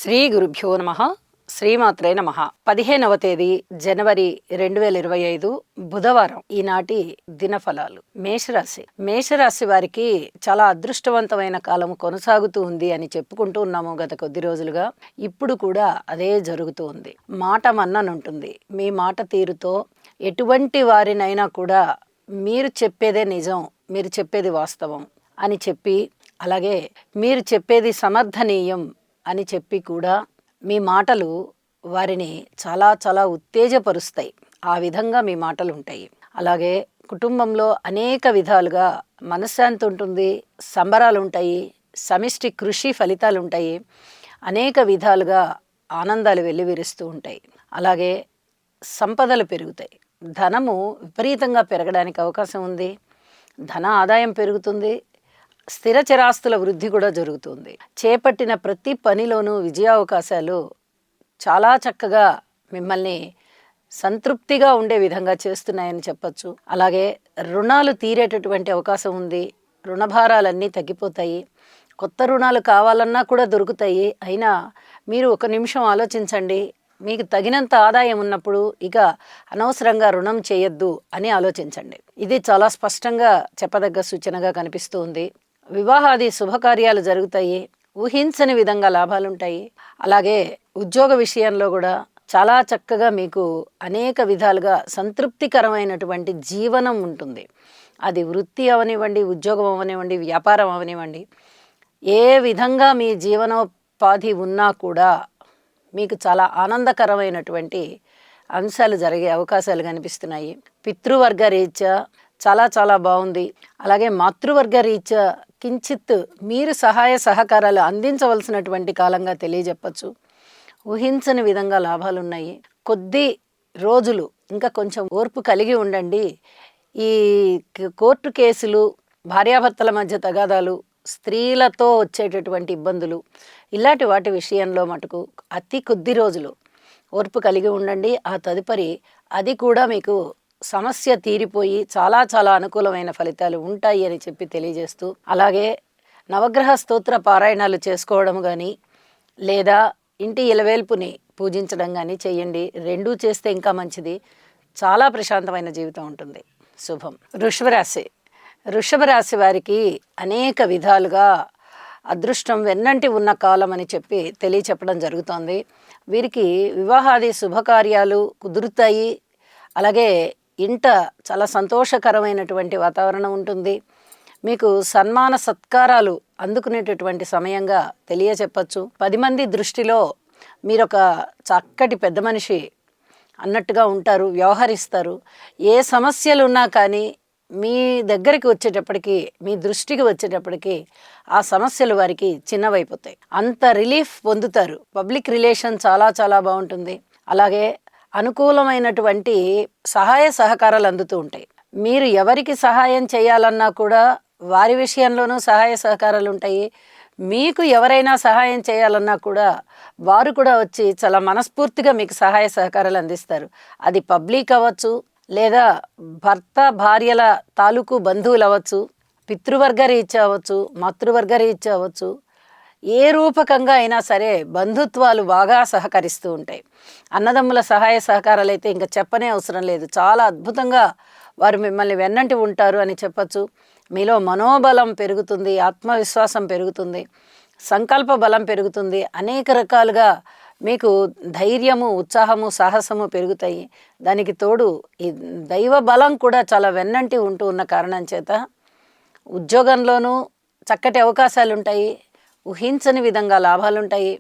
శ్రీ గురుభ్యో నమః. శ్రీమాత్రే నమః. 15వ తేదీ జనవరి 2025 బుధవారం. ఈనాటి దినఫలాలు. మేషరాశి వారికి చాలా అదృష్టవంతమైన కాలం కొనసాగుతూ ఉంది అని చెప్పుకుంటూ ఉన్నాము గత కొద్ది రోజులుగా. ఇప్పుడు కూడా అదే జరుగుతూ ఉంది. మాట మన్ననుంటుంది. మీ మాట తీరుతో ఎటువంటి వారినైనా కూడా మీరు చెప్పేదే నిజం, మీరు చెప్పేది వాస్తవం అని చెప్పి, అలాగే మీరు చెప్పేది సమర్థనీయం అని చెప్పి కూడా మీ మాటలు వారిని చాలా చాలా ఉత్తేజపరుస్తాయి. ఆ విధంగా మీ మాటలు ఉంటాయి. అలాగే కుటుంబంలో అనేక విధాలుగా మనశ్శాంతి ఉంటుంది, సంబరాలు ఉంటాయి, సమిష్టి కృషి ఫలితాలు ఉంటాయి, అనేక విధాలుగా ఆనందాలు వెల్లివిరుస్తూ ఉంటాయి. అలాగే సంపదలు పెరుగుతాయి. ధనము విపరీతంగా పెరగడానికి అవకాశం ఉంది. ధన ఆదాయం పెరుగుతుంది. స్థిర చరాస్తుల వృద్ధి కూడా జరుగుతుంది. చేపట్టిన ప్రతి పనిలోనూ విజయావకాశాలు చాలా చక్కగా మిమ్మల్ని సంతృప్తిగా ఉండే విధంగా చేస్తున్నాయని చెప్పచ్చు. అలాగే రుణాలు తీరేటటువంటి అవకాశం ఉంది. రుణభారాలన్నీ తగ్గిపోతాయి. కొత్త రుణాలు కావాలన్నా కూడా దొరుకుతాయి. అయినా మీరు ఒక నిమిషం ఆలోచించండి. మీకు తగినంత ఆదాయం ఉన్నప్పుడు ఇక అనవసరంగా రుణం చేయొద్దు అని ఆలోచించండి. ఇది చాలా స్పష్టంగా చెప్పదగ్గ సూచనగా కనిపిస్తూ ఉంది. వివాహాది శుభకార్యాలు జరుగుతాయి. ఊహించని విధంగా లాభాలుంటాయి. అలాగే ఉద్యోగ విషయంలో కూడా చాలా చక్కగా మీకు అనేక విధాలుగా సంతృప్తికరమైనటువంటి జీవనం ఉంటుంది. అది వృత్తి అవనివ్వండి, ఉద్యోగం అవనివ్వండి, వ్యాపారం అవనివ్వండి, ఏ విధంగా మీ జీవనోపాధి ఉన్నా కూడా మీకు చాలా ఆనందకరమైనటువంటి అంశాలు జరిగే అవకాశాలు కనిపిస్తున్నాయి. పితృవర్గ రీత్యా చాలా చాలా బాగుంది. అలాగే మాతృవర్గ రీత్యా కించిత్ మీరు సహాయ సహకారాలు అందించవలసినటువంటి కాలంగా తెలియజెప్పచ్చు. ఊహించని విధంగా లాభాలు ఉన్నాయి. కొద్ది రోజులు ఇంకా కొంచెం ఓర్పు కలిగి ఉండండి. ఈ కోర్టు కేసులు, భార్యాభర్తల మధ్య తగాదాలు, స్త్రీలతో వచ్చేటటువంటి ఇబ్బందులు, ఇలాంటి వాటి విషయంలో మటుకు అతి కొద్ది రోజులు ఓర్పు కలిగి ఉండండి. ఆ తదుపరి అది కూడా మీకు సమస్య తీరిపోయి చాలా చాలా అనుకూలమైన ఫలితాలు ఉంటాయి అని చెప్పి తెలియజేస్తూ, అలాగే నవగ్రహ స్తోత్ర పారాయణాలు చేసుకోవడం కానీ లేదా ఇంటి ఇలవేల్పుని పూజించడం కానీ చేయండి. రెండూ చేస్తే ఇంకా మంచిది. చాలా ప్రశాంతమైన జీవితం ఉంటుంది. శుభం. వృషభ రాశి వారికి అనేక విధాలుగా అదృష్టం వెన్నంటి ఉన్న కాలం అని చెప్పి తెలియచెప్పడం జరుగుతోంది. వీరికి వివాహాది శుభకార్యాలు కుదురుతాయి. అలాగే ఇంట చాలా సంతోషకరమైనటువంటి వాతావరణం ఉంటుంది. మీకు సన్మాన సత్కారాలు అందుకునేటటువంటి సమయంగా తెలియచెప్పచ్చు. 10 మంది దృష్టిలో మీరొక చక్కటి పెద్ద మనిషి అన్నట్టుగా ఉంటారు, వ్యవహరిస్తారు. ఏ సమస్యలు ఉన్నా కానీ మీ దగ్గరికి వచ్చేటప్పటికి, మీ దృష్టికి వచ్చేటప్పటికి ఆ సమస్యలు వారికి చిన్నవైపోతాయి. అంత రిలీఫ్ పొందుతారు. పబ్లిక్ రిలేషన్ చాలా చాలా బాగుంటుంది. అలాగే అనుకూలమైనటువంటి సహాయ సహకారాలు అందుతూ ఉంటాయి. మీరు ఎవరికి సహాయం చేయాలన్నా కూడా వారి విషయంలోనూ సహాయ సహకారాలు ఉంటాయి. మీకు ఎవరైనా సహాయం చేయాలన్నా కూడా వారు కూడా వచ్చి చాలా మనస్ఫూర్తిగా మీకు సహాయ సహకారాలు అందిస్తారు. అది పబ్లిక్ అవ్వచ్చు, లేదా భర్త భార్యల తాలూకు బంధువులు అవ్వచ్చు, పితృవర్గ రీత్యా అవ్వచ్చు, మాతృవర్గ రీత్యా అవ్వచ్చు. ఏ రూపకంగా అయినా సరే బంధుత్వాలు బాగా సహకరిస్తూ ఉంటాయి. అన్నదమ్ముల సహాయ సహకారాలు అయితే ఇంకా చెప్పనే అవసరం లేదు. చాలా అద్భుతంగా వారు మిమ్మల్ని వెన్నంటి ఉంటారు అని చెప్పచ్చు. మీలో మనోబలం పెరుగుతుంది, ఆత్మవిశ్వాసం పెరుగుతుంది, సంకల్ప బలం పెరుగుతుంది. అనేక రకాలుగా మీకు ధైర్యము, ఉత్సాహము, సాహసము పెరుగుతాయి. దానికి తోడు ఈ దైవ బలం కూడా చాలా వెన్నంటి ఉంటూ ఉన్న కారణం చేత ఉద్యోగంలోనూ చక్కటి అవకాశాలు ఉంటాయి. ఊహించని విధంగా లాభాలుంటాయి.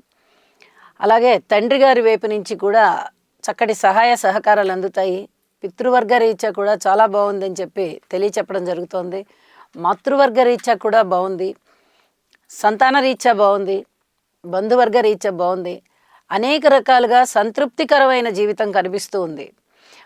అలాగే తండ్రి గారి వైపు నుంచి కూడా చక్కటి సహాయ సహకారాలు అందుతాయి. పితృవర్గ రీత్యా కూడా చాలా బాగుందని చెప్పి తెలియచెప్పడం జరుగుతోంది. మాతృవర్గ రీత్యా కూడా బాగుంది. సంతాన రీత్యా బాగుంది. బంధువర్గ రీత్యా బాగుంది. అనేక రకాలుగా సంతృప్తికరమైన జీవితం కనిపిస్తూ ఉంది.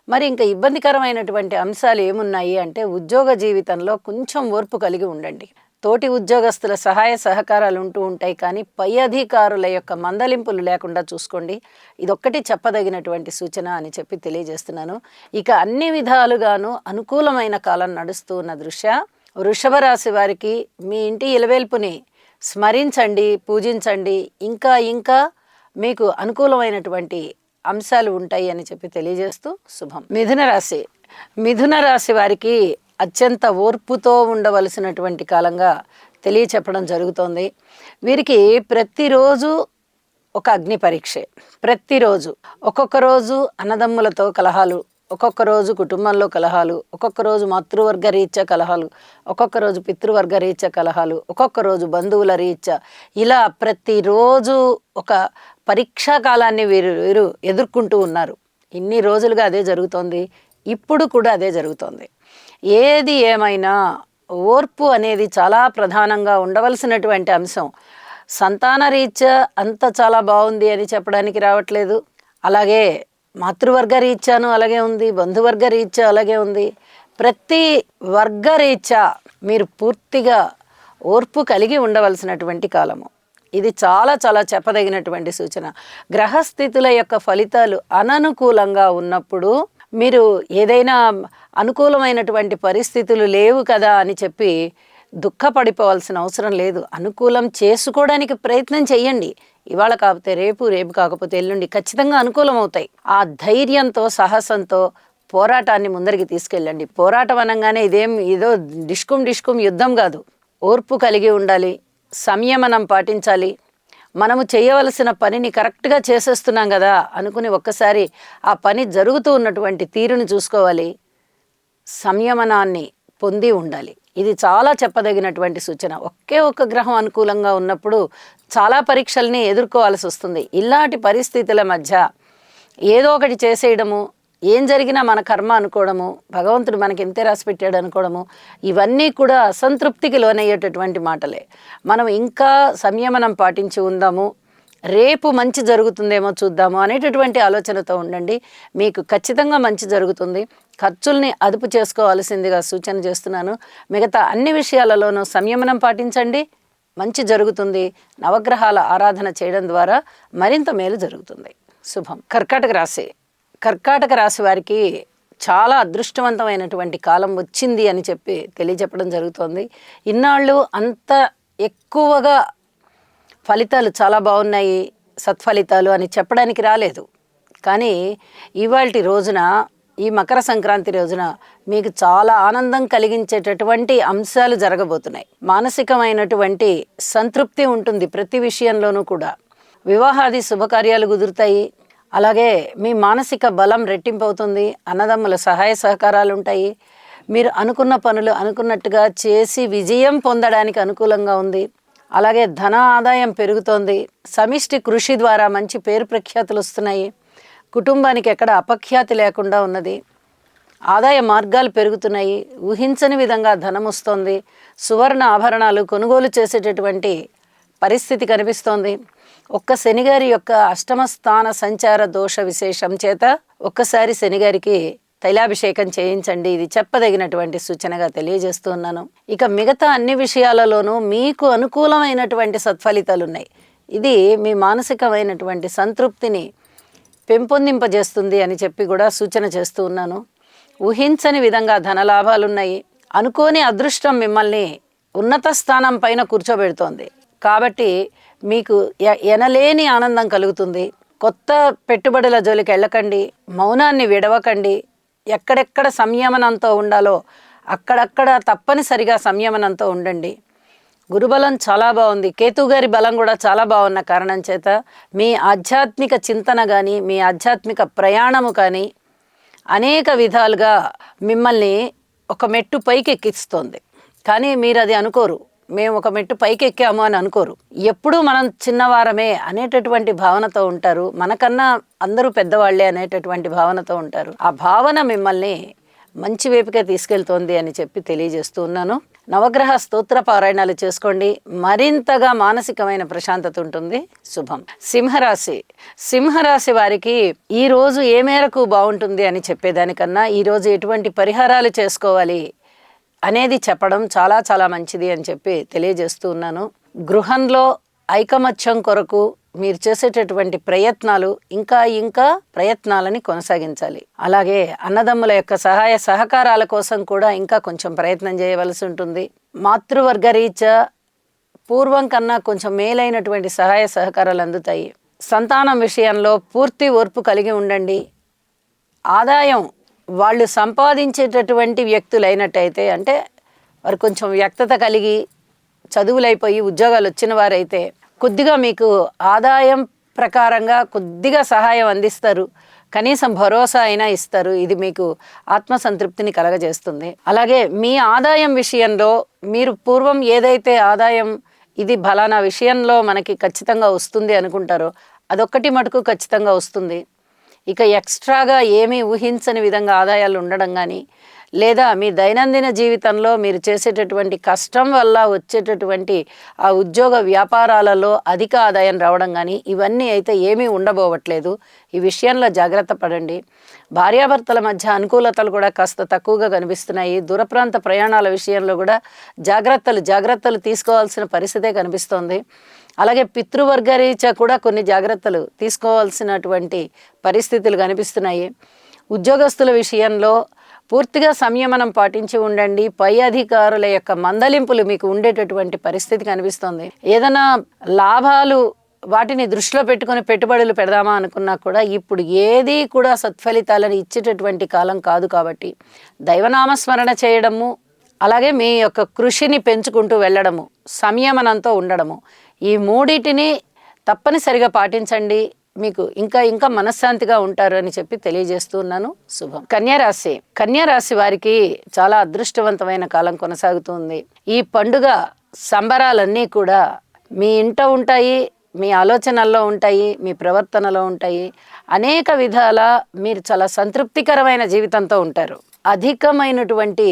మరి ఇంకా ఇబ్బందికరమైనటువంటి అంశాలు ఏమున్నాయి అంటే, ఉద్యోగ జీవితంలో కొంచెం ఓర్పు కలిగి ఉండండి. తోటి ఉద్యోగస్తుల సహాయ సహకారాలు ఉంటూ ఉంటాయి, కానీ పై అధికారుల యొక్క మందలింపులు లేకుండా చూసుకోండి. ఇదొక్కటి చెప్పదగినటువంటి సూచన అని చెప్పి తెలియజేస్తున్నాను. ఇక అన్ని విధాలుగాను అనుకూలమైన కాలం నడుస్తూ ఉన్న దృష్ట్యా వృషభ రాశి వారికి మీ ఇంటి ఇలవేల్పుని స్మరించండి, పూజించండి. ఇంకా ఇంకా మీకు అనుకూలమైనటువంటి అంశాలు ఉంటాయి అని చెప్పి తెలియజేస్తూ శుభం. మిథున రాశి వారికి అత్యంత ఓర్పుతో ఉండవలసినటువంటి కాలంగా తెలియచెప్పడం జరుగుతోంది. వీరికి ప్రతిరోజు ఒక అగ్ని పరీక్షే. ప్రతిరోజు ఒక్కొక్క రోజు అన్నదమ్ములతో కలహాలు, ఒక్కొక్క రోజు కుటుంబంలో కలహాలు, ఒక్కొక్క రోజు మాతృవర్గ రీత్యా కలహాలు, ఒక్కొక్క రోజు పితృవర్గ రీత్యా కలహాలు, ఒక్కొక్క రోజు బంధువుల రీత్యా, ఇలా ప్రతిరోజు ఒక పరీక్షా కాలాన్ని వీరు ఎదుర్కొంటూ ఉన్నారు. ఇన్ని రోజులుగా అదే జరుగుతోంది, ఇప్పుడు కూడా అదే జరుగుతోంది. ఏది ఏమైనా ఓర్పు అనేది చాలా ప్రధానంగా ఉండవలసినటువంటి అంశం. సంతాన రీత్యా అంత చాలా బాగుంది అని చెప్పడానికి రావట్లేదు. అలాగే మాతృవర్గ రీత్యాను అలాగే ఉంది, బంధువర్గ రీత్యా అలాగే ఉంది. ప్రతి వర్గ రీత్యా మీరు పూర్తిగా ఓర్పు కలిగి ఉండవలసినటువంటి కాలము. ఇది చాలా చాలా చెప్పదగినటువంటి సూచన. గ్రహస్థితుల యొక్క ఫలితాలు అననుకూలంగా ఉన్నప్పుడు మీరు ఏదైనా అనుకూలమైనటువంటి పరిస్థితులు లేవు కదా అని చెప్పి దుఃఖపడిపోవాల్సిన అవసరం లేదు. అనుకూలం చేసుకోవడానికి ప్రయత్నం చేయండి. ఇవాళ కాకపోతే రేపు, రేపు కాకపోతే ఎల్లుండి ఖచ్చితంగా అనుకూలం అవుతాయి. ఆ ధైర్యంతో, సాహసంతో పోరాటాన్ని ముందరికి తీసుకెళ్ళండి. పోరాటం అనగానే ఏదో డిష్కుం యుద్ధం కాదు. ఓర్పు కలిగి ఉండాలి, సంయమనం పాటించాలి. మనము చేయవలసిన పనిని కరెక్ట్గా చేసేస్తున్నాం కదా అనుకుని ఒక్కసారి ఆ పని జరుగుతూ ఉన్నటువంటి తీరుని చూసుకోవాలి. సంయమనాన్ని పొంది ఉండాలి. ఇది చాలా చెప్పదగినటువంటి సూచన. ఒకే ఒక్క గ్రహం అనుకూలంగా ఉన్నప్పుడు చాలా పరీక్షల్ని ఎదుర్కోవాల్సి వస్తుంది. ఇలాంటి పరిస్థితుల మధ్య ఏదో ఒకటి చేసేయడము, ఏం జరిగినా మన కర్మ అనుకోవడము, భగవంతుడు మనకి ఎంతే రాసి పెట్టాడు అనుకోవడము, ఇవన్నీ కూడా అసంతృప్తికి లోనయ్యేటటువంటి మాటలే. మనం ఇంకా సంయమనం పాటించి ఉందాము, రేపు మంచి జరుగుతుందేమో చూద్దాము అనేటటువంటి ఆలోచనతో ఉండండి. మీకు ఖచ్చితంగా మంచి జరుగుతుంది. ఖర్చుల్ని అదుపు చేసుకోవాల్సిందిగా సూచన చేస్తున్నాను. మిగతా అన్ని విషయాలలోనూ సంయమనం పాటించండి, మంచి జరుగుతుంది. నవగ్రహాల ఆరాధన చేయడం ద్వారా మరింత మేలు జరుగుతుంది. శుభం. కర్కాటక రాశి వారికి చాలా అదృష్టవంతమైనటువంటి కాలం వచ్చింది అని చెప్పి తెలియజెప్పడం జరుగుతోంది. ఇన్నాళ్ళు అంత ఎక్కువగా ఫలితాలు చాలా బాగున్నాయి, సత్ఫలితాలు అని చెప్పడానికి రాలేదు. కానీ ఇవాల్టి రోజున, ఈ మకర సంక్రాంతి రోజున మీకు చాలా ఆనందం కలిగించేటటువంటి అంశాలు జరగబోతున్నాయి. మానసికమైనటువంటి సంతృప్తి ఉంటుంది ప్రతి విషయంలోనూ కూడా. వివాహాది శుభకార్యాలు కుదురుతాయి. అలాగే మీ మానసిక బలం రెట్టింపు అవుతుంది. అన్నదమ్ముల సహాయ సహకారాలు ఉంటాయి. మీరు అనుకున్న పనులు అనుకున్నట్టుగా చేసి విజయం పొందడానికి అనుకూలంగా ఉంది. అలాగే ధన ఆదాయం పెరుగుతోంది. సమిష్టి కృషి ద్వారా మంచి పేరు ప్రఖ్యాతులు వస్తున్నాయి. కుటుంబానికి ఎక్కడ అపఖ్యాతి లేకుండా ఉన్నది. ఆదాయ మార్గాలు పెరుగుతున్నాయి. ఊహించని విధంగా ధనం వస్తుంది. సువర్ణ ఆభరణాలు కొనుగోలు చేసేటటువంటి పరిస్థితి కనిపిస్తోంది. ఒక్క శనిగారి యొక్క అష్టమ స్థాన సంచార దోష విశేషం చేత ఒక్కసారి శనిగారికి తైలాభిషేకం చేయించండి. ఇది చెప్పదగినటువంటి సూచనగా తెలియజేస్తూ ఉన్నాను. ఇక మిగతా అన్ని విషయాలలోనూ మీకు అనుకూలమైనటువంటి సత్ఫలితాలు ఉన్నాయి. ఇది మీ మానసికమైనటువంటి సంతృప్తిని పెంపొందింపజేస్తుంది అని చెప్పి కూడా సూచన చేస్తూ ఉన్నాను. ఊహించని విధంగా ధనలాభాలున్నాయి. అనుకోని అదృష్టం మిమ్మల్ని ఉన్నత స్థానం పైన కూర్చోబెడుతోంది. కాబట్టి మీకు ఎనలేని ఆనందం కలుగుతుంది. కొత్త పెట్టుబడుల జోలికి వెళ్ళకండి, మౌనాన్ని విడవకండి. ఎక్కడెక్కడ సంయమనంతో ఉండాలో అక్కడక్కడ తప్పనిసరిగా సంయమనంతో ఉండండి. గురుబలం చాలా బాగుంది. కేతు గారి బలం కూడా చాలా బాగున్న కారణం చేత మీ ఆధ్యాత్మిక చింతన కానీ, మీ ఆధ్యాత్మిక ప్రయాణము కానీ అనేక విధాలుగా మిమ్మల్ని ఒక మెట్టు పైకి ఎక్కిస్తోంది. కానీ మీరు అది అనుకోరు. మేము ఒక మెట్టు పైకి ఎక్కాము అని అనుకోరు. ఎప్పుడూ మనం చిన్నవారమే అనేటటువంటి భావనతో ఉంటారు. మనకన్నా అందరూ పెద్దవాళ్లే అనేటటువంటి భావనతో ఉంటారు. ఆ భావన మిమ్మల్ని మంచి వైపుకే తీసుకెళ్తోంది అని చెప్పి తెలియజేస్తూ ఉన్నాను. నవగ్రహ స్తోత్ర పారాయణాలు చేసుకోండి. మరింతగా మానసికమైన ప్రశాంతత ఉంటుంది. శుభం. సింహరాశి వారికి ఈ రోజు ఏ మేరకు బాగుంటుంది అని చెప్పేదానికన్నా ఈరోజు ఎటువంటి పరిహారాలు చేసుకోవాలి అనేది చెప్పడం చాలా చాలా మంచిది అని చెప్పి తెలియజేస్తూ ఉన్నాను. గృహంలో ఐకమత్యం కొరకు మీరు చేసేటటువంటి ప్రయత్నాలు ఇంకా ప్రయత్నాలని కొనసాగించాలి. అలాగే అన్నదమ్ముల యొక్క సహాయ సహకారాల కోసం కూడా ఇంకా కొంచెం ప్రయత్నం చేయవలసి ఉంటుంది. మాతృవర్గ రీత్యా పూర్వం కన్నా కొంచెం మేలైనటువంటి సహాయ సహకారాలు అందుతాయి. సంతానం విషయంలో పూర్తి ఓర్పు కలిగి ఉండండి. ఆదాయం వాళ్ళు సంపాదించేటటువంటి వ్యక్తులైనట్టయితే, అంటే వారు కొంచెం వ్యక్తత కలిగి చదువులైపోయి ఉద్యోగాలు వచ్చిన వారైతే కొద్దిగా మీకు ఆదాయం ప్రకారంగా కొద్దిగా సహాయం అందిస్తారు. కనీసం భరోసా అయినా ఇస్తారు. ఇది మీకు ఆత్మసంతృప్తిని కలగజేస్తుంది. అలాగే మీ ఆదాయం విషయంలో మీరు పూర్వం ఏదైతే ఆదాయం ఇది ఫలానా విషయంలో మనకి ఖచ్చితంగా వస్తుంది అనుకుంటారో అదొక్కటి మటుకు ఖచ్చితంగా వస్తుంది. ఇక ఎక్స్ట్రాగా ఏమీ ఊహించని విధంగా ఆదాయాలు ఉండడం కానీ, లేదా మీ దైనందిన జీవితంలో మీరు చేసేటటువంటి కష్టం వల్ల వచ్చేటటువంటి ఆ ఉద్యోగ వ్యాపారాలలో అధిక ఆదాయం రావడం కానీ, ఇవన్నీ అయితే ఏమీ ఉండబోవట్లేదు. ఈ విషయంలో జాగ్రత్త పడండి. భార్యాభర్తల మధ్య అనుకూలతలు కూడా కాస్త తక్కువగా కనిపిస్తున్నాయి. దూర ప్రాంత ప్రయాణాల విషయంలో కూడా జాగ్రత్తలు తీసుకోవాల్సిన పరిస్థితే కనిపిస్తోంది. అలాగే పితృవర్గరీత్యా కూడా కొన్ని జాగ్రత్తలు తీసుకోవాల్సినటువంటి పరిస్థితులు కనిపిస్తున్నాయి. ఉద్యోగస్తుల విషయంలో పూర్తిగా సంయమనం పాటించి ఉండండి. పై అధికారుల యొక్క మందలింపులు మీకు ఉండేటటువంటి పరిస్థితి కనిపిస్తుంది. ఏదైనా లాభాలు వాటిని దృష్టిలో పెట్టుకొని పెట్టుబడులు పెడదామా అనుకున్నా కూడా ఇప్పుడు ఏది కూడా సత్ఫలితాలను ఇచ్చేటటువంటి కాలం కాదు. కాబట్టి దైవనామస్మరణ చేయడము, అలాగే మీ యొక్క కృషిని పెంచుకుంటూ వెళ్ళడము, సంయమనంతో ఉండడము, ఈ మూడిటిని తప్పనిసరిగా పాటించండి. మీకు ఇంకా మనశ్శాంతిగా ఉంటారు అని చెప్పి తెలియజేస్తున్నాను. శుభం. కన్యారాశి వారికి చాలా అదృష్టవంతమైన కాలం కొనసాగుతుంది. ఈ పండుగ సంబరాలన్నీ కూడా మీ ఇంట ఉంటాయి, మీ ఆలోచనల్లో ఉంటాయి, మీ ప్రవర్తనలో ఉంటాయి. అనేక విధాల మీరు చాలా సంతృప్తికరమైన జీవితంతో ఉంటారు. అధికమైనటువంటి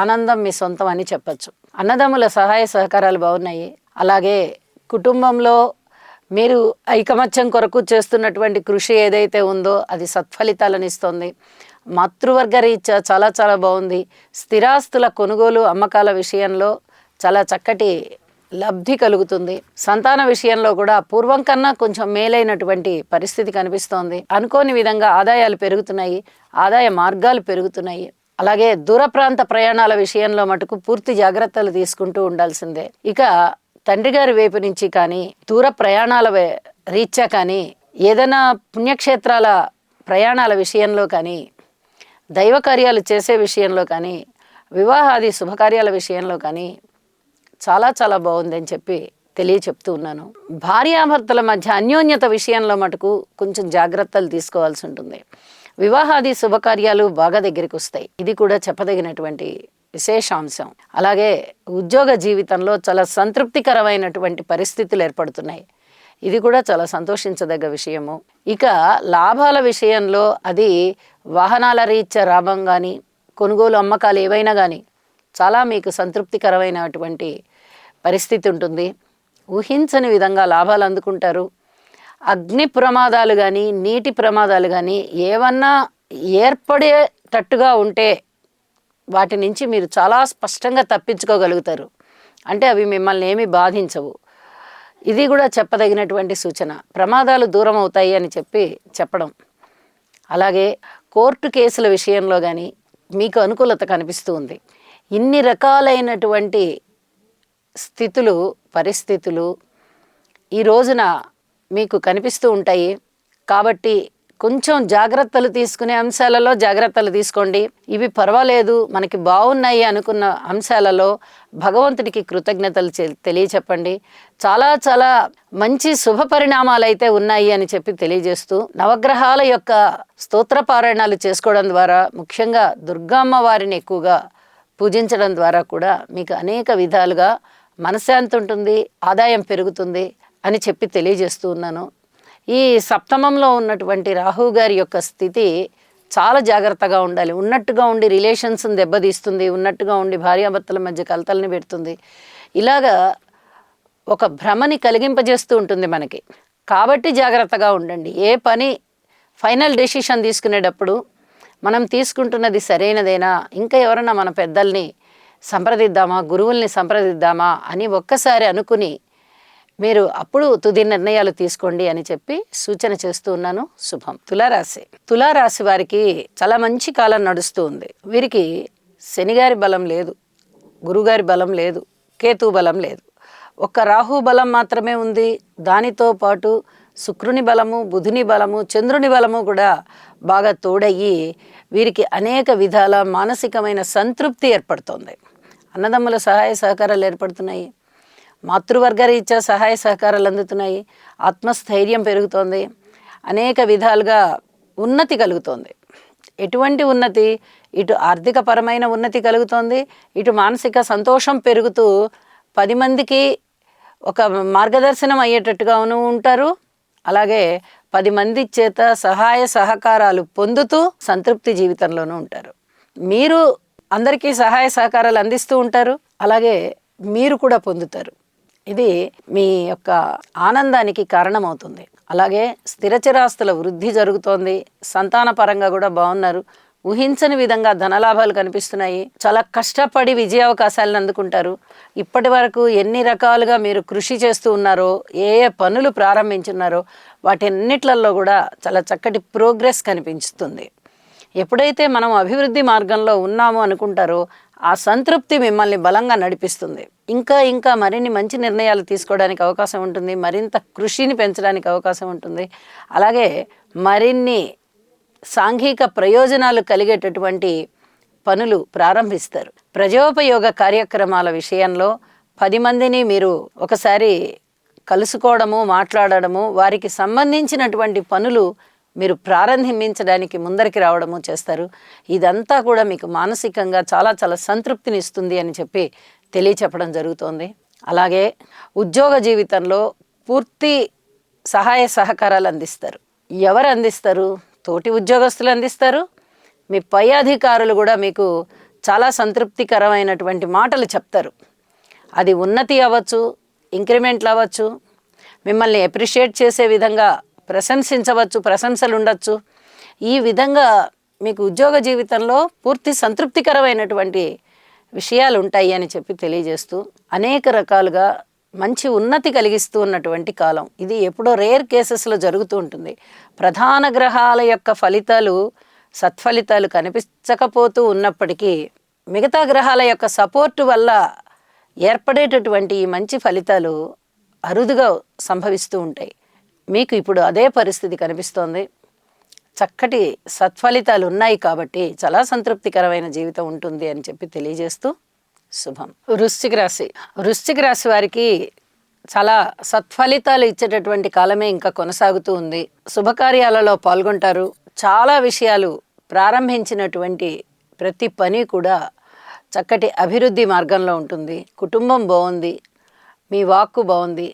ఆనందం మీ సొంతం అని చెప్పచ్చు. అన్నదమ్ముల సహాయ సహకారాలు బాగున్నాయి. అలాగే కుటుంబంలో మీరు ఐకమత్యం కొరకు చేస్తున్నటువంటి కృషి ఏదైతే ఉందో అది సత్ఫలితాలను ఇస్తుంది. మాతృవర్గ రీత్యా చాలా బాగుంది. స్థిరాస్తుల కొనుగోలు అమ్మకాల విషయంలో చాలా చక్కటి లబ్ధి కలుగుతుంది. సంతాన విషయంలో కూడా పూర్వం కన్నా కొంచెం మేలైనటువంటి పరిస్థితి కనిపిస్తోంది. అనుకోని విధంగా ఆదాయాలు పెరుగుతున్నాయి, ఆదాయ మార్గాలు పెరుగుతున్నాయి. అలాగే దూర ప్రాంత ప్రయాణాల విషయంలో మటుకు పూర్తి జాగ్రత్తలు తీసుకుంటూ ఉండాల్సిందే. ఇక తండ్రి గారి వైపు నుంచి కానీ, దూర ప్రయాణాల రీత్యా కానీ, ఏదైనా పుణ్యక్షేత్రాల ప్రయాణాల విషయంలో కానీ, దైవ కార్యాలు చేసే విషయంలో కానీ, వివాహాది శుభకార్యాల విషయంలో కానీ చాలా బాగుందని చెప్పి చెప్తూ ఉన్నాను. భార్యాభర్తల మధ్య అన్యోన్యత విషయంలో మటుకు కొంచెం జాగ్రత్తలు తీసుకోవాల్సి ఉంటుంది. వివాహాది శుభకార్యాలు బాగా దగ్గరికి వస్తాయి. ఇది కూడా చెప్పదగినటువంటి విశేషాంశం. అలాగే ఉద్యోగ జీవితంలో చాలా సంతృప్తికరమైనటువంటి పరిస్థితులు ఏర్పడుతున్నాయి. ఇది కూడా చాలా సంతోషించదగ్గ విషయము. ఇక లాభాల విషయంలో అది వాహనాల రీత్యా లాభం కానీ, కొనుగోలు అమ్మకాలు ఏవైనా కానీ చాలా మీకు సంతృప్తికరమైనటువంటి పరిస్థితి ఉంటుంది. ఊహించని విధంగా లాభాలు అందుకుంటారు. అగ్ని ప్రమాదాలు కానీ, నీటి ప్రమాదాలు కానీ ఏమన్నా ఏర్పడేటట్టుగా ఉంటే వాటి నుంచి మీరు చాలా స్పష్టంగా తప్పించుకోగలుగుతారు. అంటే అవి మిమ్మల్ని ఏమీ బాధించవు. ఇది కూడా చెప్పదగినటువంటి సూచన. ప్రమాదాలు దూరం అవుతాయి అని చెప్పడం. అలాగే కోర్టు కేసుల విషయంలో కానీ మీకు అనుకూలత కనిపిస్తూ ఉంది. ఇన్ని రకాలైనటువంటి స్థితులు, పరిస్థితులు ఈ రోజున మీకు కనిపిస్తూ ఉంటాయి. కాబట్టి కొంచెం జాగ్రత్తలు తీసుకునే అంశాలలో జాగ్రత్తలు తీసుకోండి. ఇవి పర్వాలేదు, మనకి బాగున్నాయి అనుకున్న అంశాలలో భగవంతుడికి కృతజ్ఞతలు తెలియచెప్పండి. చాలా మంచి శుభ పరిణామాలు అయితే ఉన్నాయి అని చెప్పి తెలియజేస్తూ, నవగ్రహాల యొక్క స్తోత్ర పారాయణాలు చేసుకోవడం ద్వారా, ముఖ్యంగా దుర్గమ్మ వారిని ఎక్కువగా పూజించడం ద్వారా కూడా మీకు అనేక విధాలుగా మనశ్శాంతి ఉంటుంది, ఆదాయం పెరుగుతుంది అని చెప్పి తెలియజేస్తూ ఉన్నాను. ఈ సప్తమంలో ఉన్నటువంటి రాహు గారి యొక్క స్థితి చాలా జాగ్రత్తగా ఉండాలి. ఉన్నట్టుగా ఉండి రిలేషన్స్ని దెబ్బతీస్తుంది, ఉన్నట్టుగా ఉండి భార్యాభర్తల మధ్య కలతల్ని పెడుతుంది. ఇలాగా ఒక భ్రమని కలిగింపజేస్తూ ఉంటుంది మనకి. కాబట్టి జాగ్రత్తగా ఉండండి. ఏ పని ఫైనల్ డెసిషన్ తీసుకునేటప్పుడు మనం తీసుకుంటున్నది సరైనదేనా, ఇంకా ఎవరైనా మన పెద్దల్ని సంప్రదిద్దామా, గురువుల్ని సంప్రదిద్దామా అని ఒక్కసారి అనుకుని మీరు అప్పుడు తుది నిర్ణయాలు తీసుకోండి అని చెప్పి సూచన చేస్తూ ఉన్నాను. శుభం. తులారాశి వారికి చాలా మంచి కాలం నడుస్తూ ఉంది. వీరికి శనిగారి బలం లేదు, గురుగారి బలం లేదు, కేతు బలం లేదు. ఒక్క రాహు బలం మాత్రమే ఉంది. దానితో పాటు శుక్రుని బలము, బుధుని బలము, చంద్రుని బలము కూడా బాగా తోడయ్యి వీరికి అనేక విధాల మానసికమైన సంతృప్తి ఏర్పడుతుంది. అన్నదమ్ముల సహాయ సహకారాలు ఏర్పడుతున్నాయి, మాతృవర్గ రీత్యా సహాయ సహకారాలు అందుతున్నాయి, ఆత్మస్థైర్యం పెరుగుతోంది, అనేక విధాలుగా ఉన్నతి కలుగుతోంది. ఎటువంటి ఉన్నతి? ఇటు ఆర్థికపరమైన ఉన్నతి కలుగుతోంది, ఇటు మానసిక సంతోషం పెరుగుతూ 10 మందికి ఒక మార్గదర్శనం అయ్యేటట్టుగాను ఉంటారు. అలాగే 10 మంది చేత సహాయ సహకారాలు పొందుతూ సంతృప్తి జీవితంలోనూ ఉంటారు. మీరు అందరికీ సహాయ సహకారాలు అందిస్తూ ఉంటారు, అలాగే మీరు కూడా పొందుతారు. ఇది మీ యొక్క ఆనందానికి కారణమవుతుంది. అలాగే స్థిరచరాస్తుల వృద్ధి జరుగుతోంది, సంతాన పరంగా కూడా బాగున్నారు, ఊహించని విధంగా ధనలాభాలు కనిపిస్తున్నాయి, చాలా కష్టపడి విజయావకాశాలను అందుకుంటారు. ఇప్పటి వరకు ఎన్ని రకాలుగా మీరు కృషి చేస్తూ ఉన్నారో, ఏ ఏ పనులు ప్రారంభించున్నారో వాటన్నిట్లలో కూడా చాలా చక్కటి ప్రోగ్రెస్ కనిపిస్తుంది. ఎప్పుడైతే మనం అభివృద్ధి మార్గంలో ఉన్నామో అనుకుంటారో ఆ సంతృప్తి మిమ్మల్ని బలంగా నడిపిస్తుంది. ఇంకా ఇంకా మరిన్ని మంచి నిర్ణయాలు తీసుకోవడానికి అవకాశం ఉంటుంది, మరింత కృషిని పెంచడానికి అవకాశం ఉంటుంది. అలాగే మరిన్ని సాంఘిక ప్రయోజనాలు కలిగేటటువంటి పనులు ప్రారంభిస్తారు. ప్రజోపయోగ కార్యక్రమాల విషయంలో 10 మందిని మీరు ఒకసారి కలుసుకోవడము, మాట్లాడడము, వారికి సంబంధించినటువంటి పనులు మీరు ప్రారంభించడానికి ముందరికి రావడము చేస్తారు. ఇదంతా కూడా మీకు మానసికంగా చాలా చాలా సంతృప్తిని ఇస్తుంది అని చెప్పి తెలియచెప్పడం జరుగుతోంది. అలాగే ఉద్యోగ జీవితంలో పూర్తి సహాయ సహకారాలు అందిస్తారు. ఎవరు అందిస్తారు? తోటి ఉద్యోగస్తులు అందిస్తారు. మీ పై అధికారులు కూడా మీకు చాలా సంతృప్తికరమైనటువంటి మాటలు చెప్తారు. అది ఉన్నతి అవ్వచ్చు, ఇంక్రిమెంట్లు అవ్వచ్చు, మిమ్మల్ని అప్రిషియేట్ చేసే విధంగా ప్రశంసించవచ్చు, ప్రశంసలు ఉండొచ్చు. ఈ విధంగా మీకు ఉద్యోగ జీవితంలో పూర్తి సంతృప్తికరమైనటువంటి విషయాలు ఉంటాయి అని చెప్పి తెలియజేస్తూ అనేక రకాలుగా మంచి ఉన్నతి కలిగిస్తూ ఉన్నటువంటి కాలం ఇది. ఎప్పుడో రేర్ కేసెస్లో జరుగుతూ ఉంటుంది. ప్రధాన గ్రహాల యొక్క ఫలితాలు, సత్ఫలితాలు కనిపించకపోతూ ఉన్నప్పటికీ మిగతా గ్రహాల యొక్క సపోర్టు వల్ల ఏర్పడేటటువంటి ఈ మంచి ఫలితాలు అరుదుగా సంభవిస్తూ ఉంటాయి. మీకు ఇప్పుడు అదే పరిస్థితి కనిపిస్తోంది. చక్కటి సత్ఫలితాలు ఉన్నాయి కాబట్టి చాలా సంతృప్తికరమైన జీవితం ఉంటుంది అని చెప్పి తెలియజేస్తూ శుభం. వృశ్చిక రాశి వారికి చాలా సత్ఫలితాలు ఇచ్చేటటువంటి కాలమే ఇంకా కొనసాగుతూ ఉంది. శుభకార్యాలలో పాల్గొంటారు. చాలా విషయాలు ప్రారంభించినటువంటి ప్రతి పని కూడా చక్కటి అభివృద్ధి మార్గంలో ఉంటుంది. కుటుంబం బాగుంది, మీ వాక్కు బాగుంది,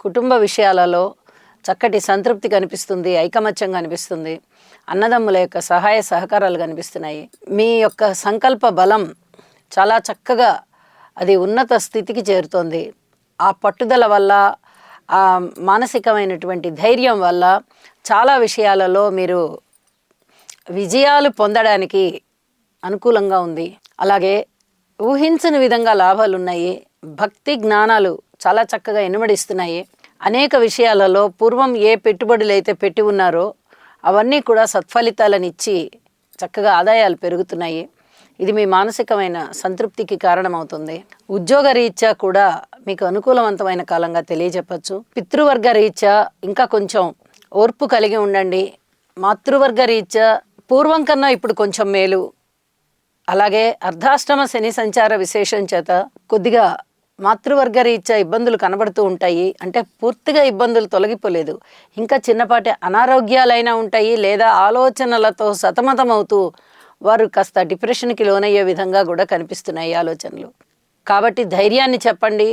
కుటుంబ విషయాలలో చక్కటి సంతృప్తి కనిపిస్తుంది, ఐకమత్యం కనిపిస్తుంది, అన్నదమ్ముల యొక్క సహాయ సహకారాలు కనిపిస్తున్నాయి. మీ యొక్క సంకల్ప బలం చాలా చక్కగా అది ఉన్నత స్థితికి చేరుతోంది. ఆ పట్టుదల వల్ల, ఆ మానసికమైనటువంటి ధైర్యం వల్ల చాలా విషయాలలో మీరు విజయాలు పొందడానికి అనుకూలంగా ఉంది. అలాగే ఊహించని విధంగా లాభాలు ఉన్నాయి. భక్తి జ్ఞానాలు చాలా చక్కగా ఇనుమడిస్తున్నాయి. అనేక విషయాలలో పూర్వం ఏ పెట్టుబడులు అయితే పెట్టి ఉన్నారో అవన్నీ కూడా సత్ఫలితాలను ఇచ్చి చక్కగా ఆదాయాలు పెరుగుతున్నాయి. ఇది మీ మానసికమైన సంతృప్తికి కారణమవుతుంది. ఉద్యోగ రీత్యా కూడా మీకు అనుకూలవంతమైన కాలంగా తెలియజెప్పచ్చు. పితృవర్గ రీత్యా ఇంకా కొంచెం ఓర్పు కలిగి ఉండండి. మాతృవర్గ రీత్యా పూర్వం కన్నా ఇప్పుడు కొంచెం మేలు. అలాగే అర్ధాష్టమ శని సంచార విశేషం చేత కొద్దిగా మాతృవర్గ రీత్యా ఇబ్బందులు కనబడుతూ ఉంటాయి. అంటే పూర్తిగా ఇబ్బందులు తొలగిపోలేదు, ఇంకా చిన్నపాటి అనారోగ్యాలైనా ఉంటాయి, లేదా ఆలోచనలతో సతమతమవుతూ వారు కాస్త డిప్రెషన్కి లోనయ్యే విధంగా కూడా కనిపిస్తున్నాయి ఆలోచనలు. కాబట్టి ధైర్యాన్ని చెప్పండి,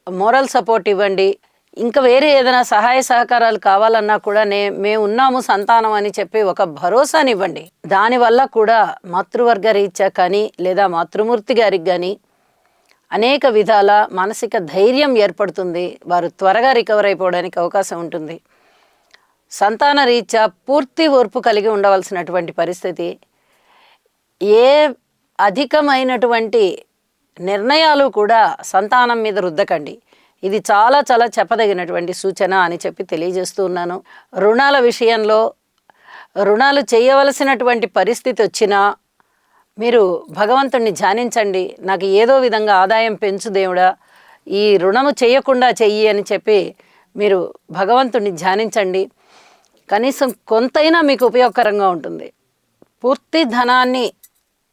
మోరల్ సపోర్ట్ ఇవ్వండి. ఇంకా వేరే ఏదైనా సహాయ సహకారాలు కావాలన్నా కూడా మేము ఉన్నాము సంతానం అని చెప్పి ఒక భరోసానివ్వండి. దానివల్ల కూడా మాతృవర్గ రీత్యా కానీ లేదా మాతృమూర్తి గారికి కానీ అనేక విధాల మానసిక ధైర్యం ఏర్పడుతుంది. వారు త్వరగా రికవర్ అయిపోవడానికి అవకాశం ఉంటుంది. సంతాన రీత్యా పూర్తి ఓర్పు కలిగి ఉండవలసినటువంటి పరిస్థితి. ఏ అధికమైనటువంటి నిర్ణయాలు కూడా సంతానం మీద రుద్దకండి. ఇది చాలా చాలా చెప్పదగినటువంటి సూచన అని చెప్పి తెలియజేస్తూ ఉన్నాను. రుణాల విషయంలో రుణాలు చేయవలసినటువంటి పరిస్థితి వచ్చినా మీరు భగవంతుణ్ణి ధ్యానించండి. నాకు ఏదో విధంగా ఆదాయం పెంచు దేవుడా, ఈ రుణము చేయకుండా చెయ్యి అని చెప్పి మీరు భగవంతుడిని ధ్యానించండి. కనీసం కొంతైనా మీకు ఉపయోగకరంగా ఉంటుంది. పూర్తి ధనాన్ని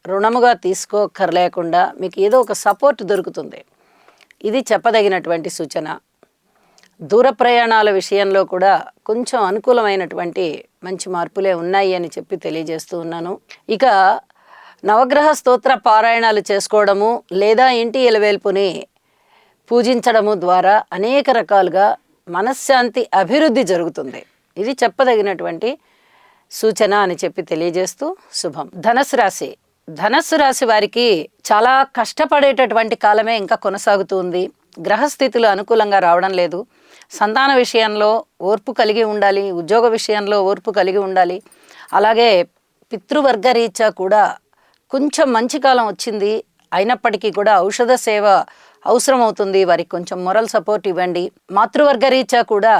రుణముగా తీసుకోక్కర్లేకుండా మీకు ఏదో ఒక సపోర్ట్ దొరుకుతుంది. ఇది చెప్పదగినటువంటి సూచన. దూర ప్రయాణాల విషయంలో కూడా కొంచెం అనుకూలమైనటువంటి మంచి మార్పులే ఉన్నాయి అని చెప్పి తెలియజేస్తూ ఉన్నాను. ఇక నవగ్రహ స్తోత్ర పారాయణాలు చేసుకోవడము లేదా ఇంటి ఇలవేల్పుని పూజించడము ద్వారా అనేక రకాలుగా మనశ్శాంతి అభివృద్ధి జరుగుతుంది. ఇది చెప్పదగినటువంటి సూచన అని చెప్పి తెలియజేస్తూ శుభం. ధనస్సు రాశి వారికి చాలా కష్టపడేటటువంటి కాలమే ఇంకా కొనసాగుతుంది. గ్రహస్థితులు అనుకూలంగా రావడం లేదు. సంతాన విషయంలో ఓర్పు కలిగి ఉండాలి, ఉద్యోగ విషయంలో ఓర్పు కలిగి ఉండాలి. అలాగే పితృవర్గ రీత్యా కూడా కొంచెం మంచి కాలం వచ్చింది, అయినప్పటికీ కూడా ఔషధ సేవ అవసరం అవుతుంది. వారికి కొంచెం మొరల్ సపోర్ట్ ఇవ్వండి. మాతృవర్గ రీత్యా కూడా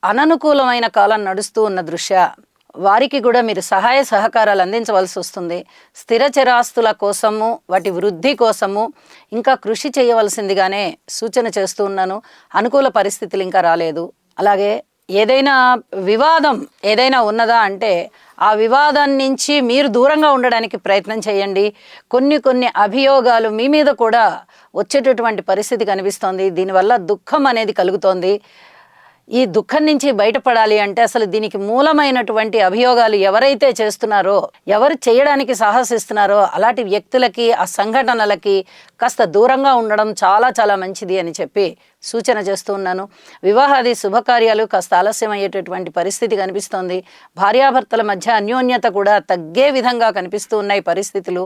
అననుకూలమైన కాలం నడుస్తూ ఉన్న దృష్ట్యా వారికి కూడా మీరు సహాయ సహకారాలు అందించవలసి వస్తుంది. స్థిర చరాస్తుల కోసము, వాటి వృద్ధి కోసము ఇంకా కృషి చేయవలసిందిగానే సూచన చేస్తూ ఉన్నాను. అనుకూల పరిస్థితులు ఇంకా రాలేదు. అలాగే ఏదైనా వివాదం ఏదైనా ఉన్నదా అంటే ఆ వివాదం నుంచి మీరు దూరంగా ఉండడానికి ప్రయత్నం చేయండి. కొన్ని అభియోగాలు మీ మీద కూడా వచ్చేటటువంటి పరిస్థితి కనిపిస్తోంది. దీనివల్ల దుఃఖం అనేది కలుగుతోంది. ఈ దుఃఖం నుంచి బయటపడాలి అంటే అసలు దీనికి మూలమైనటువంటి అభియోగాలు ఎవరైతే చేస్తున్నారో, ఎవరు చేయడానికి సాహసిస్తున్నారో అలాంటి వ్యక్తులకి, ఆ సంఘటనలకి కాస్త దూరంగా ఉండడం చాలా చాలా మంచిది అని చెప్పి సూచన చేస్తూ ఉన్నాను. వివాహాది శుభకార్యాలు కాస్త ఆలస్యం అయ్యేటటువంటి పరిస్థితి కనిపిస్తోంది. భార్యాభర్తల మధ్య అన్యోన్యత కూడా తగ్గే విధంగా కనిపిస్తూ ఉన్నాయి పరిస్థితులు.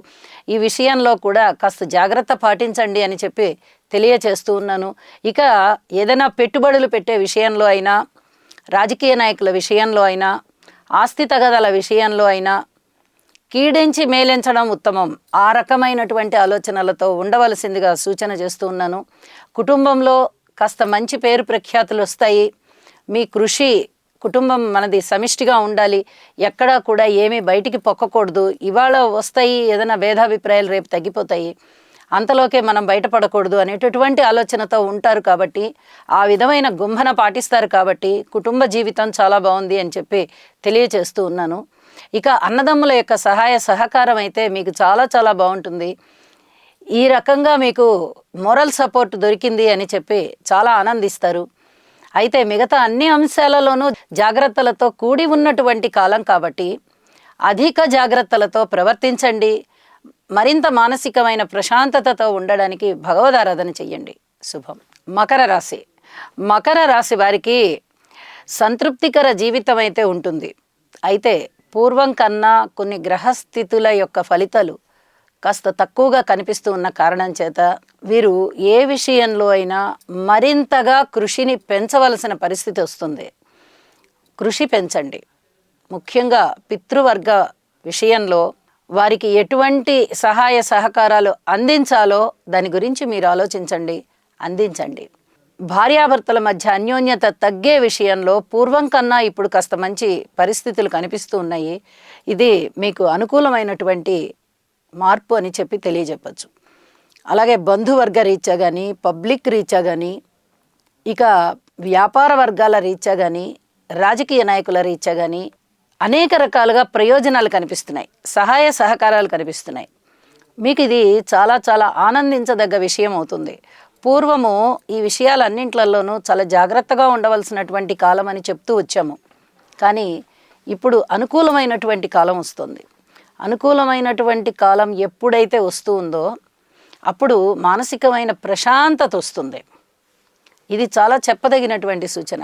ఈ విషయంలో కూడా కాస్త జాగ్రత్త పాటించండి అని చెప్పి తెలియచేస్తూ ఉన్నాను. ఇక ఏదైనా పెట్టుబడులు పెట్టే విషయంలో అయినా, రాజకీయ నాయకుల విషయంలో అయినా, ఆస్తి తగదల విషయంలో అయినా కీడించి మేలించడం ఉత్తమం. ఆ రకమైనటువంటి ఆలోచనలతో ఉండవలసిందిగా సూచన చేస్తూ ఉన్నాను. కుటుంబంలో కాస్త మంచి పేరు ప్రఖ్యాతులు వస్తాయి. మీ కృషి, కుటుంబం మనది సమిష్టిగా ఉండాలి. ఎక్కడా కూడా ఏమీ బయటికి పొక్కకూడదు. ఇవాళ వస్తాయి ఏదైనా భేదాభిప్రాయాలు, రేపు తగ్గిపోతాయి. అంతలోకే మనం బయటపడకూడదు అనేటటువంటి ఆలోచనతో ఉంటారు కాబట్టి, ఆ విధమైన గుంభన పాటిస్తారు కాబట్టి కుటుంబ జీవితం చాలా బాగుంది అని చెప్పి తెలియచేస్తూ ఉన్నాను. ఇక అన్నదమ్ముల యొక్క సహాయ సహకారం అయితే మీకు చాలా చాలా బాగుంటుంది. ఈ రకంగా మీకు మోరల్ సపోర్ట్ దొరికింది అని చెప్పి చాలా ఆనందిస్తారు. అయితే మిగతా అన్ని అంశాలలోనూ జాగ్రత్తలతో కూడి ఉన్నటువంటి కాలం కాబట్టి అధిక జాగ్రత్తలతో ప్రవర్తించండి. మరింత మానసికమైన ప్రశాంతతతో ఉండడానికి భగవదారాధన చెయ్యండి. శుభం. మకర రాశి వారికి సంతృప్తికర జీవితం అయితే ఉంటుంది. అయితే పూర్వం కన్నా కొన్ని గ్రహస్థితుల యొక్క ఫలితాలు కాస్త తక్కువగా కనిపిస్తూ ఉన్న కారణం చేత వీరు ఏ విషయంలో అయినా మరింతగా కృషిని పెంచవలసిన పరిస్థితి వస్తుంది. కృషి పెంచండి. ముఖ్యంగా పితృవర్గ విషయంలో వారికి ఎటువంటి సహాయ సహకారాలు అందించాలో దాని గురించి మీరు ఆలోచించండి, అందించండి. భార్యాభర్తల మధ్య అన్యోన్యత తగ్గే విషయంలో పూర్వం కన్నా ఇప్పుడు కాస్త మంచి పరిస్థితులు కనిపిస్తూ ఉన్నాయి. ఇది మీకు అనుకూలమైనటువంటి మార్పు అని చెప్పి తెలియజెప్పచ్చు. అలాగే బంధువర్గ రీత్యా కానీ, పబ్లిక్ రీత్యా కానీ, ఇక వ్యాపార వర్గాల రీత్యా కానీ, రాజకీయ నాయకుల రీత్యా కానీ అనేక రకాలుగా ప్రయోజనాలు కనిపిస్తున్నాయి, సహాయ సహకారాలు కనిపిస్తున్నాయి. మీకు ఇది చాలా చాలా ఆనందించదగ్గ విషయం అవుతుంది. పూర్వము ఈ విషయాలన్నింట్లలోనూ చాలా జాగ్రత్తగా ఉండవలసినటువంటి కాలం అని చెప్తూ వచ్చాము. కానీ ఇప్పుడు అనుకూలమైనటువంటి కాలం వస్తుంది. అనుకూలమైనటువంటి కాలం ఎప్పుడైతే వస్తూ ఉందో అప్పుడు మానసికమైన ప్రశాంతత వస్తుంది. ఇది చాలా చెప్పదగినటువంటి సూచన.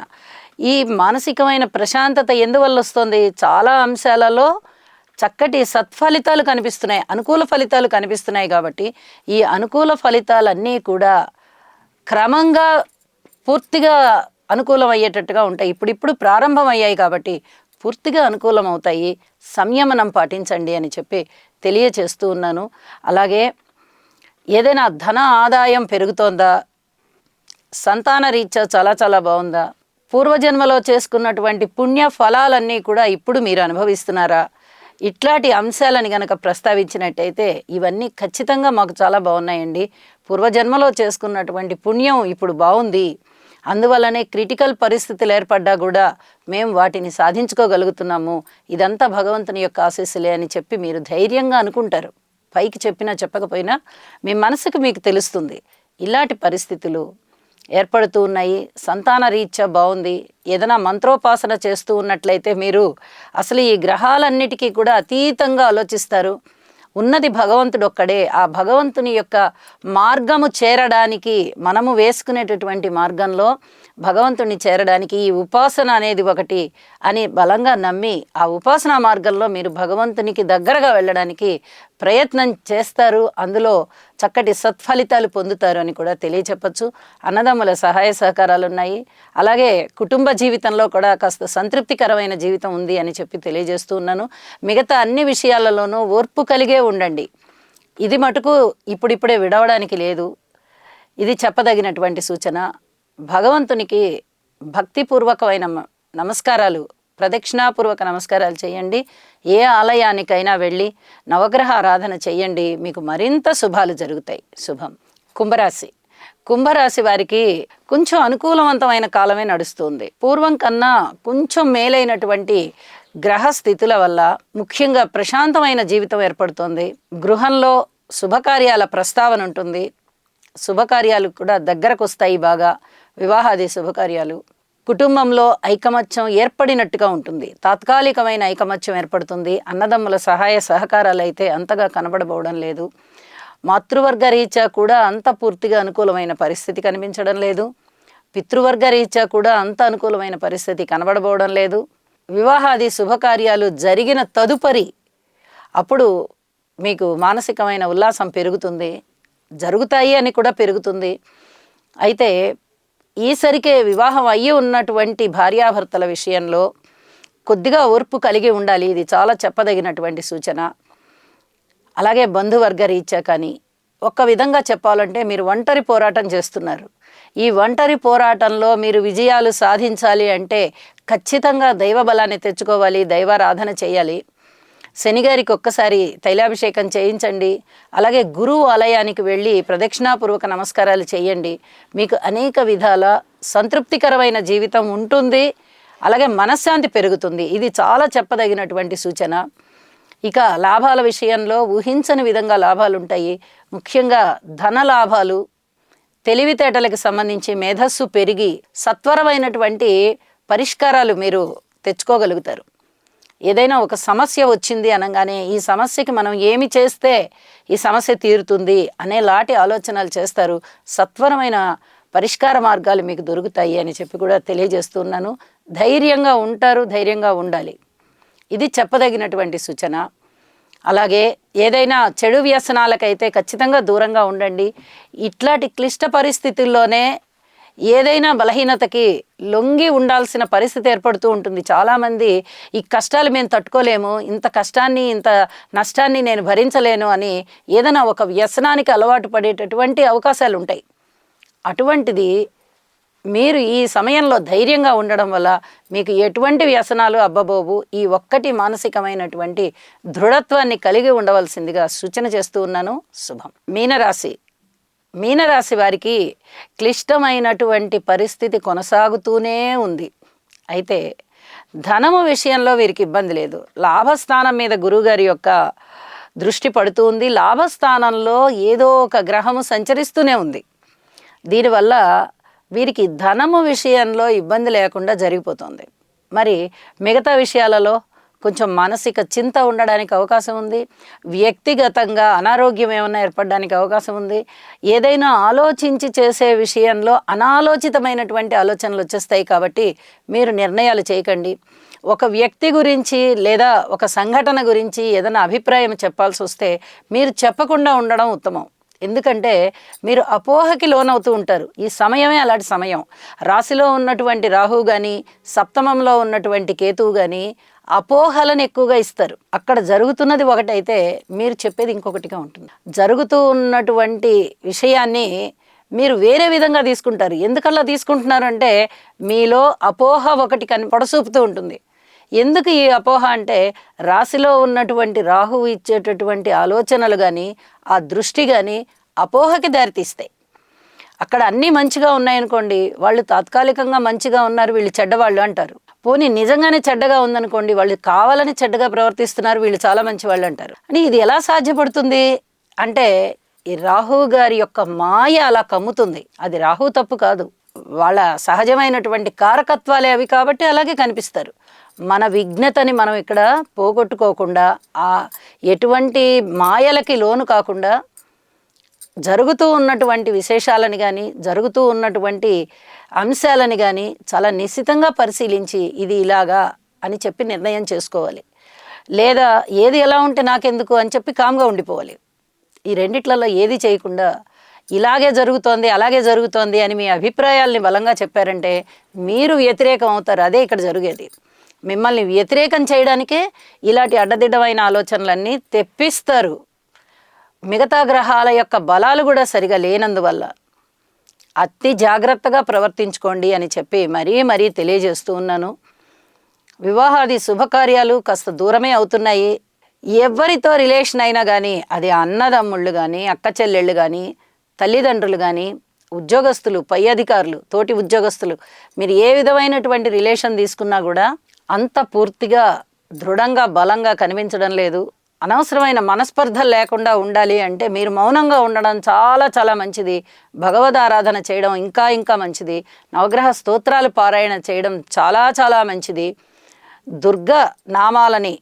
ఈ మానసికమైన ప్రశాంతత ఎందువల్ల వస్తుంది? చాలా అంశాలలో చక్కటి సత్ఫలితాలు కనిపిస్తున్నాయి, అనుకూల ఫలితాలు కనిపిస్తున్నాయి. కాబట్టి ఈ అనుకూల ఫలితాలన్నీ కూడా క్రమంగా పూర్తిగా అనుకూలం అయ్యేటట్టుగా ఉంటాయి. ఇప్పుడు ప్రారంభం అయ్యాయి కాబట్టి పూర్తిగా అనుకూలం అవుతాయి. సంయమనం పాటించండి అని చెప్పి తెలియచేస్తూ ఉన్నాను. అలాగే ఏదైనా ధన ఆదాయం పెరుగుతోందా? సంతాన రీత్యా చాలా చాలా బాగుందా? పూర్వజన్మలో చేసుకున్నటువంటి పుణ్య ఫలాలన్నీ కూడా ఇప్పుడు మీరు అనుభవిస్తున్నారా? ఇట్లాంటి అంశాలని కనుక ప్రస్తావించినట్టయితే ఇవన్నీ ఖచ్చితంగా మాకు చాలా బాగున్నాయండి. పూర్వజన్మలో చేసుకున్నటువంటి పుణ్యం ఇప్పుడు బాగుంది అందువల్లనే క్రిటికల్ పరిస్థితులు ఏర్పడ్డా కూడా మేము వాటిని సాధించుకోగలుగుతున్నాము, ఇదంతా భగవంతుని యొక్క ఆశీస్సులే అని చెప్పి మీరు ధైర్యంగా అనుకుంటారు. పైకి చెప్పినా చెప్పకపోయినా మీ మనసుకు మీకు తెలుస్తుంది. ఇలాంటి పరిస్థితులు ఏర్పడుతూ ఉన్నాయి. సంతాన రీత్యా బాగుంది. ఏదైనా మంత్రోపాసన చేస్తూ ఉన్నట్లయితే మీరు అసలు ఈ గ్రహాలన్నిటికీ కూడా అతీతంగా ఆలోచిస్తారు. ఉన్నది భగవంతుడు ఒక్కడే. ఆ భగవంతుని యొక్క మార్గము చేరడానికి, మనము వేసుకునేటటువంటి మార్గంలో భగవంతుని చేరడానికి ఈ ఉపాసన అనేది ఒకటి అని బలంగా నమ్మి ఆ ఉపాసనా మార్గంలో మీరు భగవంతునికి దగ్గరగా వెళ్ళడానికి ప్రయత్నం చేస్తారు. అందులో చక్కటి సత్ఫలితాలు పొందుతారు అని కూడా తెలియచెప్పచ్చు. అన్నదమ్ముల సహాయ సహకారాలు ఉన్నాయి. అలాగే కుటుంబ జీవితంలో కూడా కాస్త సంతృప్తికరమైన జీవితం ఉంది అని చెప్పి తెలియజేస్తూ ఉన్నాను. మిగతా అన్ని విషయాలలోనూ ఓర్పు కలిగే ఉండండి. ఇది మటుకు ఇప్పుడిప్పుడే విడవడానికి లేదు. ఇది చెప్పదగినటువంటి సూచన. భగవంతునికి భక్తిపూర్వకమైన నమస్కారాలు, ప్రదక్షిణాపూర్వక నమస్కారాలు చేయండి. ఏ ఆలయానికైనా వెళ్ళి నవగ్రహ ఆరాధన చేయండి. మీకు మరింత శుభాలు జరుగుతాయి. శుభం. కుంభరాశి వారికి కొంచెం అనుకూలవంతమైన కాలమే నడుస్తుంది. పూర్వం కన్నా కొంచెం మేలైనటువంటి గ్రహ స్థితుల వల్ల ముఖ్యంగా ప్రశాంతమైన జీవితం ఏర్పడుతుంది. గృహంలో శుభకార్యాల ప్రస్తావన ఉంటుంది. శుభకార్యాలు కూడా దగ్గరకు వస్తాయి. బాగా వివాహాది శుభకార్యాలు. కుటుంబంలో ఐకమత్యం ఏర్పడినట్టుగా ఉంటుంది. తాత్కాలికమైన ఐకమత్యం ఏర్పడుతుంది. అన్నదమ్ముల సహాయ సహకారాలు అయితే అంతగా కనబడబోవడం లేదు. మాతృవర్గ రీత్యా కూడా అంత పూర్తిగా అనుకూలమైన పరిస్థితి కనిపించడం లేదు. పితృవర్గ రీత్యా కూడా అంత అనుకూలమైన పరిస్థితి కనబడబోవడం లేదు. వివాహాది శుభకార్యాలు జరిగిన తదుపరి అప్పుడు మీకు మానసికమైన ఉల్లాసం పెరుగుతుంది. జరుగుతాయి అని కూడా పెరుగుతుంది. అయితే ఈసరికే వివాహం అయ్యి ఉన్నటువంటి భార్యాభర్తల విషయంలో కొద్దిగా ఓర్పు కలిగి ఉండాలి. ఇది చాలా చెప్పదగినటువంటి సూచన. అలాగే బంధువర్గ రీత్యా కానీ ఒక్క విధంగా చెప్పాలంటే మీరు ఒంటరి పోరాటం చేస్తున్నారు. ఈ ఒంటరి పోరాటంలో మీరు విజయాలు సాధించాలి అంటే ఖచ్చితంగా దైవ బలాన్ని తెచ్చుకోవాలి, దైవారాధన చేయాలి. శనిగారికి ఒక్కసారి తైలాభిషేకం చేయించండి. అలాగే గురువు ఆలయానికి వెళ్ళి ప్రదక్షిణాపూర్వక నమస్కారాలు చేయండి. మీకు అనేక విధాల సంతృప్తికరమైన జీవితం ఉంటుంది. అలాగే మనశ్శాంతి పెరుగుతుంది. ఇది చాలా చెప్పదగినటువంటి సూచన. ఇక లాభాల విషయంలో ఊహించని విధంగా లాభాలు ఉంటాయి. ముఖ్యంగా ధన లాభాలు, తెలివితేటలకు సంబంధించి మేధస్సు పెరిగి సత్వరమైనటువంటి పరిష్కారాలు మీరు తెచ్చుకోగలుగుతారు. ఏదైనా ఒక సమస్య వచ్చింది అనగానే ఈ సమస్యకి మనం ఏమి చేస్తే ఈ సమస్య తీరుతుంది అనే లాంటి ఆలోచనలు చేస్తారు. సత్వరమైన పరిష్కార మార్గాలు మీకు దొరుకుతాయి అని చెప్పి కూడా తెలియజేస్తున్నాను. ధైర్యంగా ఉంటారు, ధైర్యంగా ఉండాలి. ఇది చెప్పదగినటువంటి సూచన. అలాగే ఏదైనా చెడు వ్యసనాలకైతే ఖచ్చితంగా దూరంగా ఉండండి. ఇట్లాంటి క్లిష్ట పరిస్థితుల్లోనే ఏదైనా బలహీనతకి లొంగి ఉండాల్సిన పరిస్థితి ఏర్పడుతూ ఉంటుంది. చాలామంది ఈ కష్టాలు మేము తట్టుకోలేము, ఇంత కష్టాన్ని ఇంత నష్టాన్ని నేను భరించలేను అని ఏదైనా ఒక వ్యసనానికి అలవాటు పడేటటువంటి అవకాశాలు ఉంటాయి. అటువంటిది మీరు ఈ సమయంలో ధైర్యంగా ఉండడం వల్ల మీకు ఎటువంటి వ్యసనాలు అబ్బబోవు. ఈ ఒక్కటి మానసికమైనటువంటి దృఢత్వాన్ని కలిగి ఉండవలసిందిగా సూచన చేస్తూ ఉన్నాను. శుభం. మీనరాశి వారికి క్లిష్టమైనటువంటి పరిస్థితి కొనసాగుతూనే ఉంది. అయితే ధనము విషయంలో వీరికి ఇబ్బంది లేదు. లాభస్థానం మీద గురువుగారి యొక్క దృష్టి పడుతూ ఉంది. లాభస్థానంలో ఏదో ఒక గ్రహము సంచరిస్తూనే ఉంది. దీనివల్ల వీరికి ధనము విషయంలో ఇబ్బంది లేకుండా జరిగిపోతుంది. మరి మిగతా విషయాలలో కొంచెం మానసిక చింత ఉండడానికి అవకాశం ఉంది. వ్యక్తిగతంగా అనారోగ్యం ఏమైనా ఏర్పడడానికి అవకాశం ఉంది. ఏదైనా ఆలోచించి చేసే విషయంలో అనాలోచితమైనటువంటి ఆలోచనలు వచ్చేస్తాయి. కాబట్టి మీరు నిర్ణయాలు చేయకండి. ఒక వ్యక్తి గురించి లేదా ఒక సంఘటన గురించి ఏదైనా అభిప్రాయం చెప్పాల్సి వస్తే మీరు చెప్పకుండా ఉండడం ఉత్తమం. ఎందుకంటే మీరు అపోహకి లోనవుతూ ఉంటారు. ఈ సమయమే అలాంటి సమయం. రాశిలో ఉన్నటువంటి రాహువు కానీ సప్తమంలో ఉన్నటువంటి కేతువు కానీ అపోహలను ఎక్కువగా ఇస్తారు. అక్కడ జరుగుతున్నది ఒకటైతే మీరు చెప్పేది ఇంకొకటిగా ఉంటుంది. జరుగుతూ ఉన్నటువంటి విషయాన్ని మీరు వేరే విధంగా తీసుకుంటారు. ఎందుకలా తీసుకుంటున్నారు అంటే మీలో అపోహ ఒకటి పొడసూపుతూ ఉంటుంది. ఎందుకు ఈ అపోహ అంటే రాశిలో ఉన్నటువంటి రాహువు ఇచ్చేటటువంటి ఆలోచనలు కానీ ఆ దృష్టి కానీ అపోహకి దారితీస్తాయి. అక్కడ అన్నీ మంచిగా ఉన్నాయనుకోండి, వాళ్ళు తాత్కాలికంగా మంచిగా ఉన్నారు, వీళ్ళు చెడ్డవాళ్ళు అంటారు. పోనీ నిజంగానే చెడ్డగా ఉందనుకోండి, వాళ్ళు కావాలని చెడ్డగా ప్రవర్తిస్తున్నారు, వీళ్ళు చాలా మంచి వాళ్ళు అంటారు. అని ఇది ఎలా సాధ్యపడుతుంది అంటే, ఈ రాహు గారి యొక్క మాయ అలా కమ్ముతుంది. అది రాహు తప్పు కాదు, వాళ్ళ సహజమైనటువంటి కారకత్వాలే అవి, కాబట్టి అలాగే కనిపిస్తారు. మన విఘ్నతని మనం ఇక్కడ పోగొట్టుకోకుండా, ఆ ఎటువంటి మాయలకి లోను కాకుండా, జరుగుతూ ఉన్నటువంటి విశేషాలని కానీ, జరుగుతూ ఉన్నటువంటి అంశాలని కానీ చాలా నిశితంగా పరిశీలించి ఇది ఇలాగా అని చెప్పి నిర్ణయం చేసుకోవాలి. లేదా ఏది ఎలా ఉంటే నాకెందుకు అని చెప్పి కామ్గా ఉండిపోవాలి. ఈ రెండిట్లలో ఏది చేయకుండా ఇలాగే జరుగుతోంది, అలాగే జరుగుతోంది అని మీ అభిప్రాయాల్ని బలంగా చెప్పారంటే మీరు వ్యతిరేకం అవుతారు. అదే ఇక్కడ జరిగేది. మిమ్మల్ని వ్యతిరేకం చేయడానికే ఇలాంటి అడ్డదిడ్డమైన ఆలోచనలన్నీ తెప్పిస్తారు. మిగతా గ్రహాల యొక్క బలాలు కూడా సరిగా లేనందువల్ల అతి జాగ్రత్తగా ప్రవర్తించుకోండి అని చెప్పి మరీ తెలియజేస్తూ ఉన్నాను. వివాహాది శుభకార్యాలు కాస్త దూరమే అవుతున్నాయి. ఎవరితో రిలేషన్ అయినా కానీ, అది అన్నదమ్ముళ్ళు కానీ, అక్క చెల్లెళ్ళు కానీ, తల్లిదండ్రులు కానీ, ఉద్యోగస్తులు, పై అధికారులు, తోటి ఉద్యోగస్తులు, మీరు ఏ విధమైనటువంటి రిలేషన్ తీసుకున్నా కూడా అంత పూర్తిగా దృఢంగా బలంగా కనిపించడం లేదు. అనవసరమైన మనస్పర్ధలు లేకుండా ఉండాలి అంటే మీరు మౌనంగా ఉండడం చాలా మంచిది. భగవద్ ఆరాధన చేయడం ఇంకా మంచిది. నవగ్రహ స్తోత్రాలు పారాయణ చేయడం చాలా మంచిది. దుర్గా నామాలని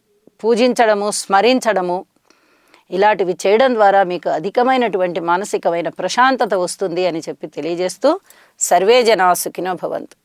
పూజించడము, స్మరించడము, ఇలాంటివి చేయడం ద్వారా మీకు అధికమైనటువంటి మానసికమైన ప్రశాంతత వస్తుంది అని చెప్పి తెలియజేస్తూ, సర్వే జనా సుఖినో భవంతు.